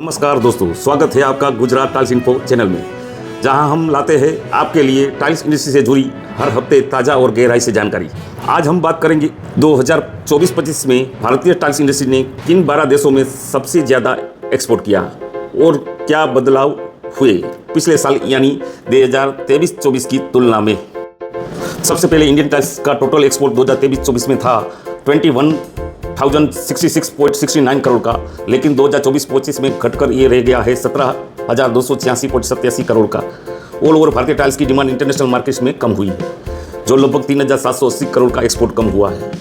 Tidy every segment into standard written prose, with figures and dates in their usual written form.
नमस्कार दोस्तों, स्वागत है आपका गुजरात टाइल्स इन्फो चैनल में, जहां हम लाते हैं आपके लिए टाइल्स इंडस्ट्री से जुड़ी हर हफ्ते ताज़ा और गहराई से जानकारी। आज हम बात करेंगे 2024-25 में भारतीय टाइल्स इंडस्ट्री ने किन 12 देशों में सबसे ज़्यादा एक्सपोर्ट किया और क्या बदलाव हुए पिछले साल यानी 2023-24 की तुलना में। सबसे पहले इंडियन टाइल्स का टोटल एक्सपोर्ट 2023-24 में था 21,066.69 करोड़ का, लेकिन 2024-25 में घटकर ये रह गया है 17,286.87 करोड़ का। ऑल ओवर भारतीय टाइल्स की डिमांड इंटरनेशनल मार्केट्स में कम हुई है, जो लगभग 3,780 करोड़ का एक्सपोर्ट कम हुआ है।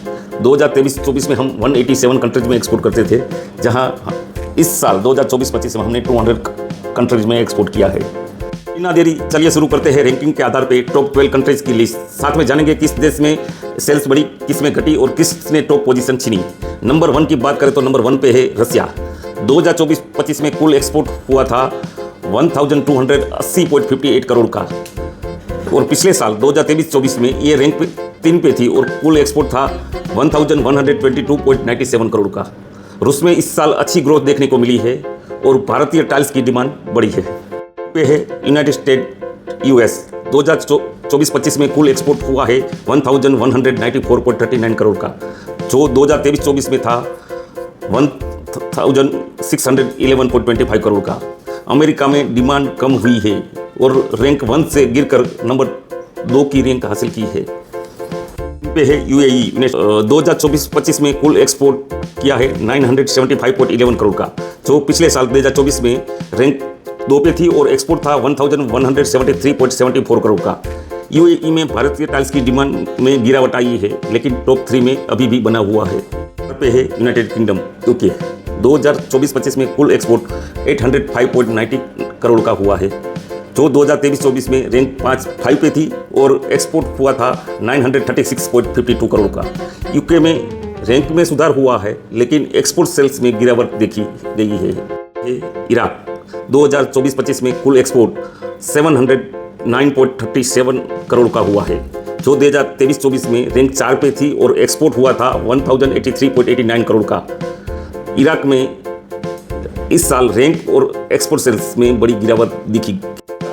2023-24 में हम 187 कंट्रीज में एक्सपोर्ट करते थे, जहां इस साल 2024-25 में हमने 200 कंट्रीज में एक्सपोर्ट किया है। बिना देरी चलिए शुरू करते हैं रैंकिंग के आधार पे टॉप 12 कंट्रीज की लिस्ट। साथ में जानेंगे किस देश में सेल्स बढ़ी, किस में घटी और किसने टॉप पोजीशन छीनी। नंबर 1 की बात करें तो नंबर 1 पे है रसिया। 2024-25 में कुल एक्सपोर्ट हुआ था 1,280.58 करोड़ का, और पिछले साल 2023-24 में ये रैंक 3 पे थी और कुल एक्सपोर्ट था 1,122.97 करोड़ का। रूस में इस साल अच्छी ग्रोथ देखने को मिली है और भारतीय टाइल्स की डिमांड बढ़ी है। पे है यूनाइटेड स्टेट यूएस। 2024-25 में कुल एक्सपोर्ट हुआ है 1,194.39 करोड़ का, जो 2023-24 में था 1,611.25 करोड़ का। अमेरिका में डिमांड कम हुई है और रैंक 1 से गिरकर नंबर 2 की रैंक हासिल की है। पे है यूएई। 2024-25 में कुल एक्सपोर्ट किया है 975.11 करोड़ का, जो पिछले साल 2024 में रैंक 2 पे थी और एक्सपोर्ट था 1,173.74 करोड़ का। यूएई में भारतीय टाइल्स की डिमांड में गिरावट आई है, लेकिन टॉप 3 में अभी भी बना हुआ है। पे है यूनाइटेड किंगडम यूके। 2024-25 में कुल एक्सपोर्ट 805.90 करोड़ का हुआ है, जो 2023-24 में रैंक 5 पे थी और एक्सपोर्ट हुआ था 936.52 करोड़ का। यूके में रैंक में सुधार हुआ है, लेकिन एक्सपोर्ट सेल्स में गिरावट देखी गई है। इराक। 2024-25 में कुल एक्सपोर्ट 709.37 करोड़ का हुआ है, जो 2023-24 में रैंक 4 पे थी और एक्सपोर्ट हुआ था 1083.89 करोड़ का। इराक में इस साल रैंक और एक्सपोर्ट सेल्स में बड़ी गिरावट दिखी।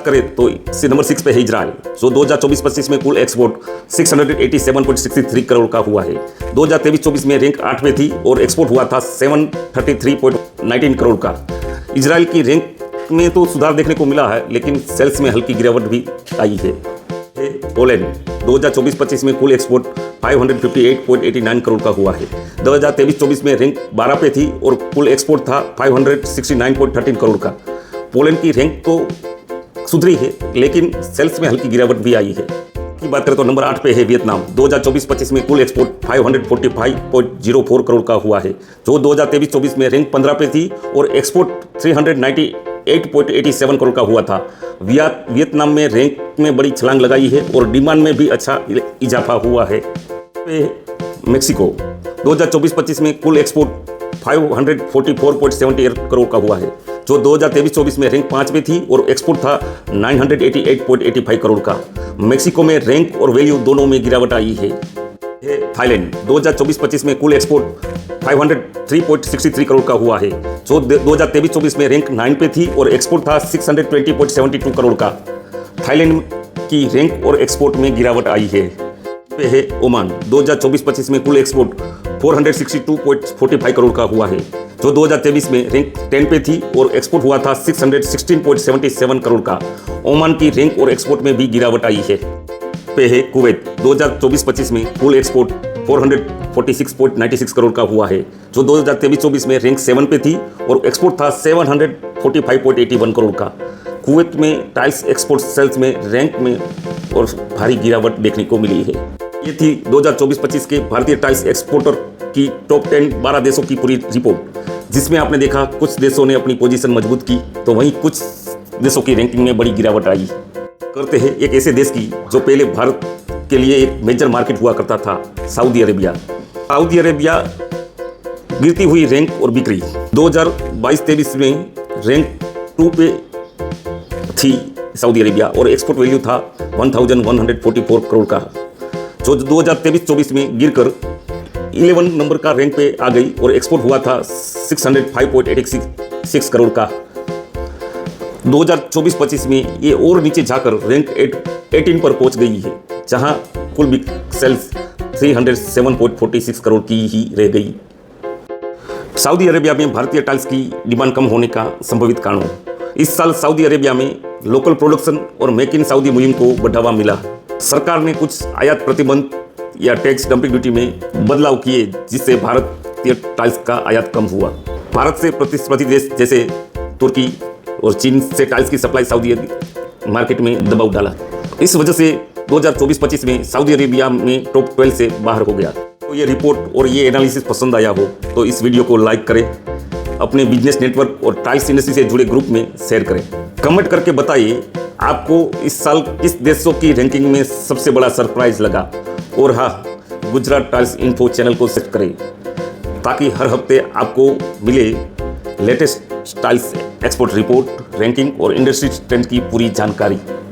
करें तो इससे नंबर 6 पे है इजराइल, जो 2024-25 में कुल एक्सपोर्ट 687.63 करोड़ का हुआ है। 2023-24 में रैंक 8 पे थी और एक्सपोर्ट हुआ था 733.19 करोड़ का। इजराइल की रैंक में तो सुधार देखने को मिला है, लेकिन सेल्स में हल्की गिरावट भी आई है। पोलैंड। 2024-25 में कुल एक्सपोर्ट 558.89 करोड़ का हुआ है। 2023-24 में रैंक 12 पे थी और कुल एक्सपोर्ट था 569.13 करोड़ का। पोलैंड की रैंक तो सुधरी है, लेकिन सेल्स में हल्की गिरावट भी आई है। की बात करें तो नंबर 8 पे है वियतनाम। 2024-25 में कुल एक्सपोर्ट 545.04 करोड़ का हुआ है, जो 2023-24 में रैंक 15 पे थी और एक्सपोर्ट 398.87 करोड़ का हुआ था। वियतनाम में रैंक में बड़ी छलांग लगाई है और डिमांड में भी अच्छा इजाफा हुआ है। मेक्सिको। 2024-25 में कुल एक्सपोर्ट 544.78 करोड़ का हुआ है, जो 2023-24 में रैंक 5 पे थी और एक्सपोर्ट था 988.85 करोड़ का। मेक्सिको में रैंक और वैल्यू दोनों में गिरावट आई है। थाईलैंड। 2024-25 में कुल एक्सपोर्ट 503.63 करोड़ का हुआ है, जो 2023-24 में रैंक 9 पे थी और एक्सपोर्ट था 620.72 करोड़ का। थाईलैंड की रैंक और एक्सपोर्ट में गिरावट आई है। पे है ओमान। 2024-25 में कुल एक्सपोर्ट 462.45 करोड़ का हुआ है, जो 2023 में रैंक 10 पे थी और एक्सपोर्ट हुआ था 616.77 करोड़ का। ओमान की रैंक और एक्सपोर्ट में भी गिरावट आई है। पे है कुवैत। 2024-25 में कुल एक्सपोर्ट 446.96 करोड़ का हुआ है, जो 2023-24 में रैंक 7 पे थी और एक्सपोर्ट था 745.81 करोड़ का। कुवैत में टाइल्स एक्सपोर्ट सेल्स में रैंक में और भारी गिरावट देखने को मिली है। ये थी 2024-25 के भारतीय टाइल्स एक्सपोर्टर की टॉप 10 12 देशों की पूरी रिपोर्ट, जिसमें आपने देखा कुछ देशों ने अपनी पोजीशन मजबूत की तो वहीं कुछ देशों की रैंकिंग में बड़ी गिरावट आई। करते हैं एक ऐसे देश की जो पहले भारत के लिए एक मेजर मार्केट हुआ करता था, सऊदी अरेबिया। सऊदी अरेबिया गिरती हुई रैंक और बिक्री। 2022-23 में रैंक 2 पे थी सऊदी अरेबिया और एक्सपोर्ट वैल्यू था 1144 करोड़ का, जो 2023-24 में गिरकर 11 नंबर का रैंक पे आ गई और एक्सपोर्ट हुआ था 605.86 करोड़ का। 2024-25 में ये और नीचे जाकर रैंक 18 पर पहुंच गई है, जहां कुल बिक सेल्स 307.46 करोड़ की ही रह गई। सऊदी अरेबिया में भारतीय टाइल्स की डिमांड कम होने का संभावित कारण। इस साल सऊदी अरेबिया में लोकल प्रोडक्शन और मेक इन सऊदी मुहिम को बढ़ावा मिला। सरकार ने कुछ आयात प्रतिबंध या टैक्स डंपिंग ड्यूटी में बदलाव किए, जिससे भारतीय टाइल्स का आयात कम हुआ। भारत से प्रतिस्पर्धी देश जैसे तुर्की और चीन से टाइल्स की सप्लाई सऊदी मार्केट में दबाव डाला। इस वजह से 2024-25 में सऊदी अरेबिया में टॉप 12 से बाहर हो गया। तो ये रिपोर्ट और ये एनालिसिस पसंद आया हो तो इस वीडियो को लाइक करें, अपने बिजनेस नेटवर्क और टाइल्स इंडस्ट्री से जुड़े ग्रुप में शेयर करें। कमेंट करके बताइए आपको इस साल किस देशों की रैंकिंग में सबसे बड़ा सरप्राइज लगा। और हाँ, गुजरात टाइल्स इन्फो चैनल को सब्सक्राइब करें ताकि हर हफ्ते आपको मिले latest tiles export report, ranking और इंडस्ट्री ट्रेंड की पूरी जानकारी।